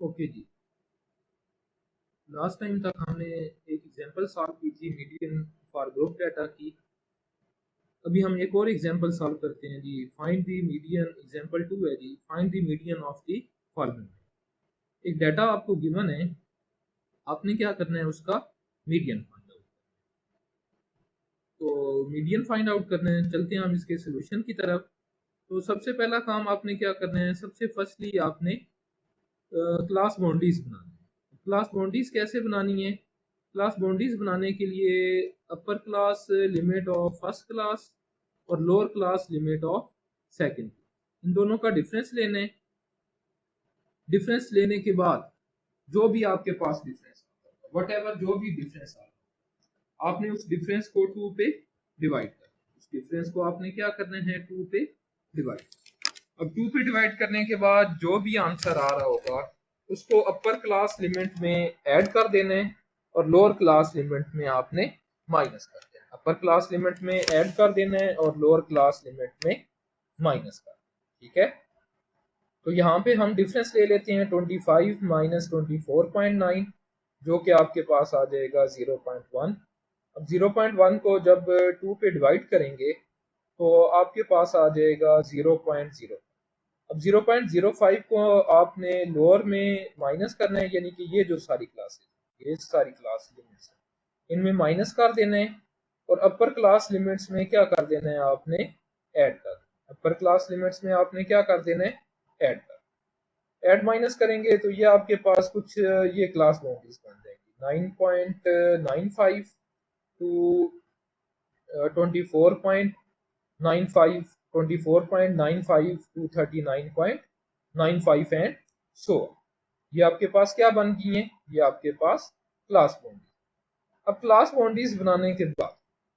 Okay जी। Last time तक हमने एक एग्जांपल सॉल्व की थी मीडियन फॉर ग्रुप डाटा की। अभी हम एक और एग्जांपल सॉल्व करते हैं जी। फाइंड द मीडियन, एग्जांपल 2 है जी। Find the median of the following. एक डाटा आपको गिवन है, आपने क्या करना है, उसका मीडियन फाइंड आउट। तो मीडियन फाइंड आउट करने हैं, चलते हैं हम इसके सोल्यूशन की तरफ। तो सबसे पहला काम आपने क्या करना है, सबसे फर्स्टली आपने क्लास बाउंड्रीज बनानी है। क्लास बाउंड्रीज कैसे बनानी है? क्लास बाउंड्रीज बनाने के लिए upper class limit of first class और lower class limit of second, इन दोनों का डिफरेंस लेना है। डिफरेंस लेने के बाद जो भी आपके पास डिफरेंस, वट एवर जो भी डिफरेंस आ रहा, आपने उस डिफरेंस को 2 पे डिवाइड करना। उस डिफरेंस को आपने क्या करना है, 2 पे डिवाइड। अब 2 पे डिवाइड करने के बाद जो भी आंसर आ रहा होगा उसको अपर क्लास लिमिट में ऐड कर देना है और लोअर क्लास लिमिट में आपने माइनस कर देना है। अपर क्लास लिमिट में ऐड कर देना है और लोअर क्लास लिमिट में माइनस कर, ठीक है। तो यहाँ पे हम डिफरेंस ले लेते हैं 25 माइनस 24.9, जो कि आपके पास आ जाएगा 0.1। अब 0.1 को जब 2 पे डिवाइड करेंगे तो आपके पास आ जाएगा 0.0। अब 0.05 को आपने लोअर में माइनस करना है, यानी कि ये जो सारी क्लासेस, ये सारी क्लास लिमिट्स इनमें माइनस कर देना है और अपर क्लास लिमिट्स में क्या कर देना है, आपने ऐड कर। अपर क्लास लिमिट्स में आपने क्या कर देना है, ऐड कर। ऐड माइनस करेंगे तो ये आपके पास कुछ ये क्लास बाउंड्रीज बन जाएगी 9.95 टू 24.95, 24.95 टू 39.95 एंड सो। ये आपके पास क्या बन गई है, ये आपके पास क्लास बाउंड्रीज। अब क्लास बाउंड्रीज बनाने के बाद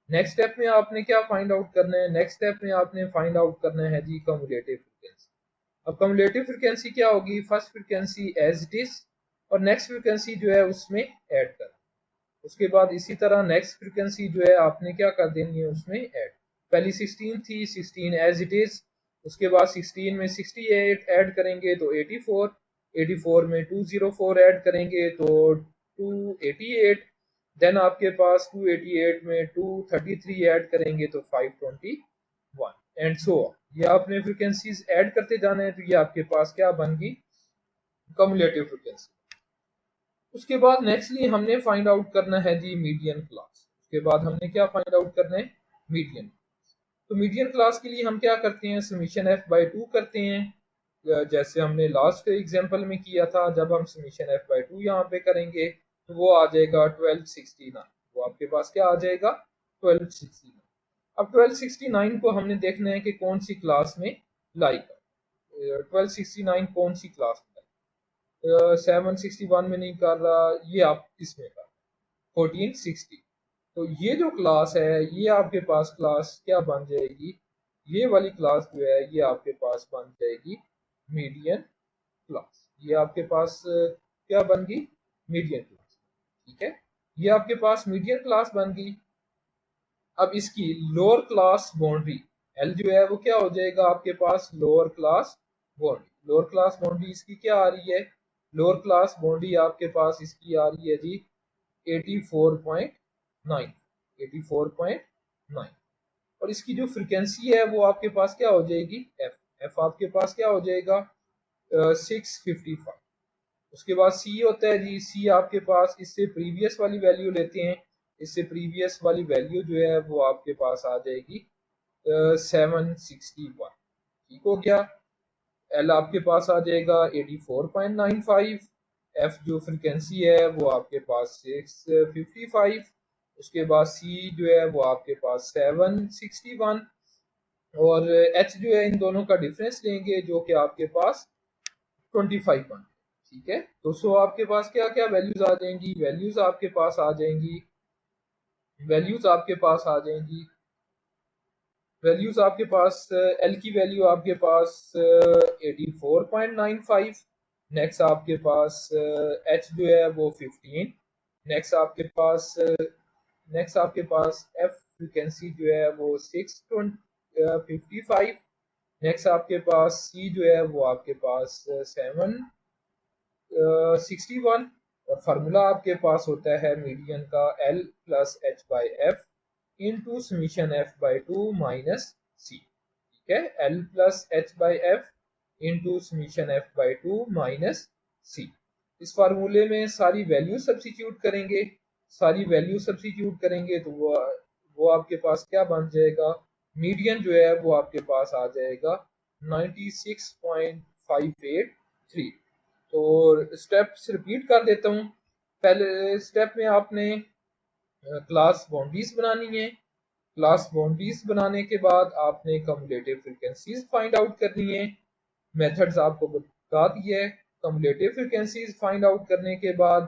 नेक्स्ट स्टेप में आपने क्या फाइंड आउट करना है, नेक्स्ट स्टेप में आपने फाइंड आउट करना है जी कम्युलेटिव फ्रीक्वेंसी। अब कम्युलेटिव फ्रीक्वेंसी क्या होगी, first frequency as it is और नेक्स्ट फ्रीक्वेंसी जो है उसमें ऐड कर। उसके बाद इसी तरह नेक्स्ट फ्रीक्वेंसी जो है आपने क्या कर देनी है, उसमें ऐड। पहली 16 थी, 16 एज इट इज। उसके बाद 16 में 68 ऐड करेंगे तो 84, 84 में 204 ऐड करेंगे तो 288। देन आपके पास 288 में 233 ऐड करेंगे तो 521 एंड सो। ये आपने फ्रीक्वेंसीज ऐड करते जाना है, तो ये आपके पास क्या बन गई, कम्युलेटिव फ्रीक्वेंसी। उसके बाद नेक्स्टली हमने फाइंड आउट करना है जी मीडियन क्लास। उसके बाद हमने क्या फाइंड आउट करना है, मीडियन। तो मीडियन क्लास के लिए हम क्या करते हैं, समीशन एफ बाई 2 करते हैं, जैसे हमने लास्ट एग्जांपल में किया था। जब हम समीशन एफ बाई 2 यहाँ पे करेंगे तो वो आ जाएगा 1269। वो आपके पास क्या आ जाएगा, 1269। अब 1269 को हमने देखना है कि कौन सी क्लास में लाई कर। 1269 कौन सी क्लास में, 761 में नहीं कर रहा, ये आप इसमें कर 1460। तो ये जो क्लास है ये आपके पास क्लास क्या बन जाएगी, ये वाली क्लास जो है ये आपके पास बन जाएगी मीडियन क्लास। ये आपके पास क्या बन गई, मीडियन क्लास, ठीक है। ये आपके पास मीडियन क्लास बन गई। अब इसकी लोअर क्लास बाउंड्री एल जो है वो क्या हो जाएगा आपके पास, lower class boundary. Lower class boundary इसकी क्या आ रही है, लोअर क्लास बाउंड्री आपके पास इसकी आ रही है जी 84.9, 84.9। और इसकी जो फ्रीक्वेंसी है वो आपके पास क्या हो जाएगी, एफ। एफ आपके पास क्या हो जाएगा 655। उसके बाद सी होता है जी, सी आपके पास इससे प्रीवियस वाली वैल्यू लेते हैं। इससे प्रीवियस वाली वैल्यू जो है वो आपके पास आ जाएगी 761, ठीक हो गया। एल आपके पास आ जाएगा 84.95। एफ जो फ्रिक्वेंसी है वो आपके पास 655। उसके बाद सी जो है वो आपके पास 761 और एच जो है इन दोनों का डिफरेंस लेंगे जो कि आपके पास 25 बन, ठीक है। तो सो आपके पास क्या क्या वैल्यूज आ जाएंगी, वैल्यूज आपके पास आ जाएंगी, वैल्यूज आपके पास आ जाएंगी, वैल्यूज आपके पास एल की वैल्यू आपके पास 84.95। नेक्स्ट आपके पास एच जो है वो 15। नेक्स्ट आपके पास नेक्स्ट आपके पास एफ फ्रिक्वेंसी जो है वो 655। नेक्स्ट आपके पास सी जो है वो आपके पास 7 61 और फार्मूला आपके पास होता है मीडियन का L plus H by F into summation F by two minus C. ठीक है, L plus H by F into summation F by two minus C. इस फार्मूले में सारी वैल्यू सब्सिट्यूट करेंगे, सारी वैल्यू सब्सिट्यूट करेंगे तो वो आपके पास क्या बन जाएगा, मीडियन जो है वो आपके पास आ जाएगा 96.583। तो स्टेप्स रिपीट कर देता हूँ। पहले स्टेप में आपने क्लास बाउंड्रीज बनानी है। क्लास बाउंड्रीज बनाने के बाद आपने कम्युलेटिव फ्रीक्वेंसीज फाइंड आउट करनी है। मेथड्स आपको बता दिए है। कम्युलेटिव फ्रीक्वेंसीज फाइंड आउट करने के बाद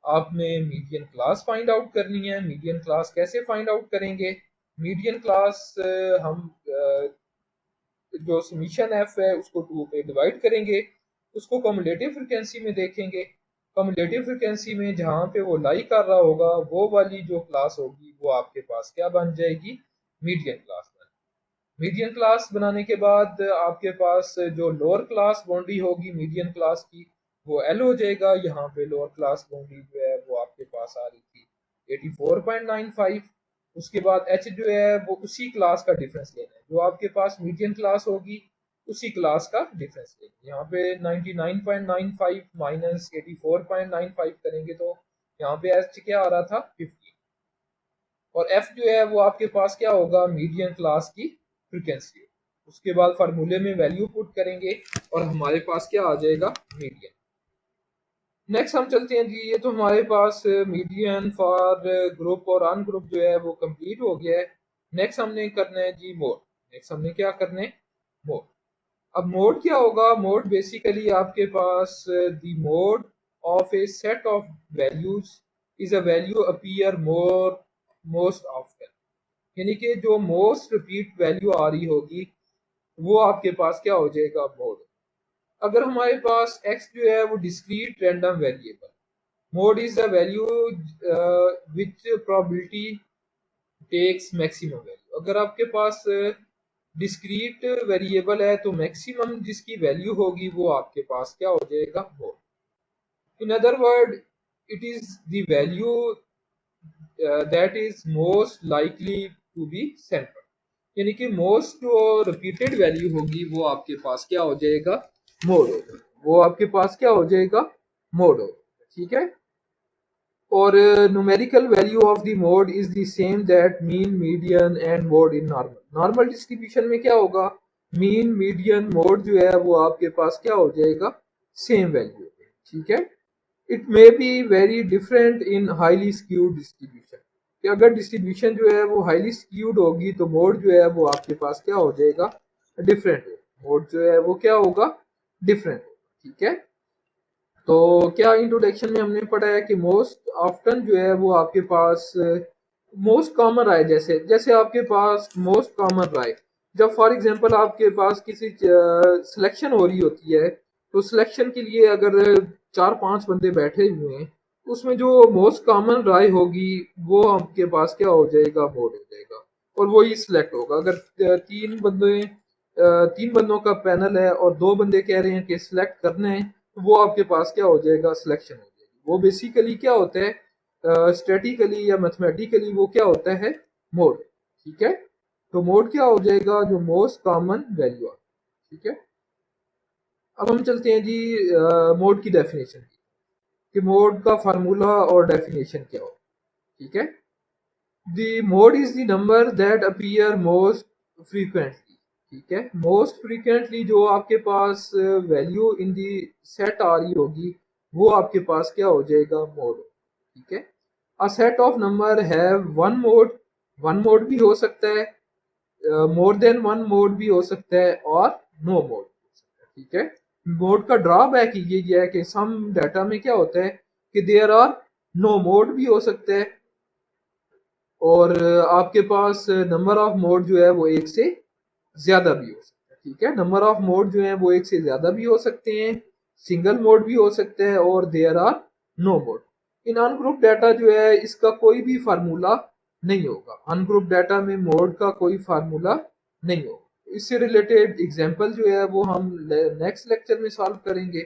आपने मीडियन क्लास फाइंड आउट करनी है। मीडियन क्लास कैसे फाइंड आउट करेंगे, मीडियन क्लास हम जो समीशन एफ है उसको 2 पे डिवाइड करेंगे, उसको कम्युलेटिव फ्रिक्वेंसी में देखेंगे। कम्युलेटिव फ्रिक्वेंसी में जहाँ पे वो लाई कर रहा होगा वो वाली जो क्लास होगी वो आपके पास क्या बन जाएगी, मीडियन क्लास बन। मीडियन क्लास बनाने के बाद आपके पास जो लोअर क्लास बाउंड्री होगी मीडियन क्लास की वो एल हो जाएगा। यहाँ पे लोअर क्लास बाउंड्री जो है वो आपके पास आ रही थी 84.95। उसके बाद एच जो है वो उसी क्लास का डिफरेंस लेना है, जो आपके पास मीडियन क्लास होगी उसी क्लास का डिफरेंस लेना है। यहाँ पे 99.95 माइनस 84.95 करेंगे तो यहाँ पे एच क्या आ रहा था 50 और एफ जो है वो आपके पास क्या होगा, मीडियन क्लास की फ्रीक्वेंसी। उसके बाद फार्मूले में वैल्यू पुट करेंगे और हमारे पास क्या आ जाएगा, मीडियन। नेक्स्ट हम चलते हैं जी, ये तो हमारे पास मीडियन फॉर ग्रुप और अन ग्रुप जो है वो कंप्लीट हो गया है। नेक्स्ट हमने करना है जी मोड। नेक्स्ट हमने क्या करना है, मोड। अब मोड क्या होगा, मोड बेसिकली आपके पास the mode of a set of values is a value appear more most often, यानी कि जो मोस्ट रिपीट वैल्यू आ रही होगी वो आपके पास क्या हो जाएगा, मोड। अगर हमारे पास x जो है वो discrete random variable, mode is the value which probability takes maximum value. अगर आपके पास डिस्क्रीट वेरिएबल है तो मैक्सिमम जिसकी वैल्यू होगी वो आपके पास क्या हो जाएगा, mode. In other word it is the value that is most likely to be centre, यानी कि मोस्ट जो रिपीटेड वैल्यू होगी वो आपके पास क्या हो जाएगा, मोड होगा। वो आपके पास क्या हो जाएगा, मोड होगा। ठीक है, और numerical value of the mode is the same that mean median and mode in normal. Normal distribution में क्या होगा, मीन मीडियन मोड जो है वो आपके पास क्या हो जाएगा, सेम वैल्यू। ठीक है, it may be very different in highly skewed distribution, कि अगर डिस्ट्रीब्यूशन जो है वो हाईली स्क्यूड होगी तो मोड जो है वो आपके पास क्या हो जाएगा, डिफरेंट होगा। मोड जो है वो क्या होगा, डिफरेंट होगा। ठीक है, तो क्या इंट्रोडक्शन में हमने पढ़ा है कि मोस्ट ऑफ्टन जो है वो आपके पास मोस्ट कॉमन राय, जैसे जैसे आपके पास मोस्ट कॉमन राय, जब फॉर एग्जांपल आपके पास किसी सिलेक्शन हो रही होती है तो सिलेक्शन के लिए अगर 4-5 बंदे बैठे हुए हैं उसमें जो मोस्ट कॉमन राय होगी वो आपके पास क्या हो जाएगा, वोट हो जाएगा और वो ही सिलेक्ट होगा। अगर 3 बंदों का पैनल है और 2 बंदे कह रहे हैं कि सिलेक्ट करने हैं तो वो आपके पास क्या हो जाएगा, सिलेक्शन हो जाएगी। वो बेसिकली क्या होता है, स्टैटिकली या मैथमेटिकली वो क्या होता है, मोड। ठीक है, तो मोड क्या हो जाएगा, जो मोस्ट कॉमन वैल्यू है। ठीक है, अब हम चलते हैं जी मोड की डेफिनेशन की, कि मोड का फार्मूला और डेफिनेशन क्या हो। ठीक है, the mode is the number that appear most frequently. ठीक है, मोस्ट फ्रीक्वेंटली जो आपके पास वैल्यू इन दी सेट आ रही होगी वो आपके पास क्या हो जाएगा, मोड। ठीक है, a set of number have one mod, one mod भी हो सकता है, मोर देन वन मोड भी हो सकता है और नो मोड हो सकता है। ठीक है, मोड का ड्रॉबैक ये है कि सम डाटा में क्या होता है कि देयर आर नो मोड भी हो सकता है और आपके पास नंबर ऑफ मोड जो है वो एक से ज्यादा भी हो सकता है। ठीक है, नंबर ऑफ मोड जो है वो एक से ज्यादा भी हो सकते हैं, सिंगल मोड भी हो सकता है और there are no mode. In ungroup data जो है इसका कोई भी फार्मूला नहीं होगा, अनग्रुप डाटा में मोड का कोई फार्मूला नहीं होगा। इससे रिलेटेड एग्जांपल जो है वो हम नेक्स्ट लेक्चर में सॉल्व करेंगे।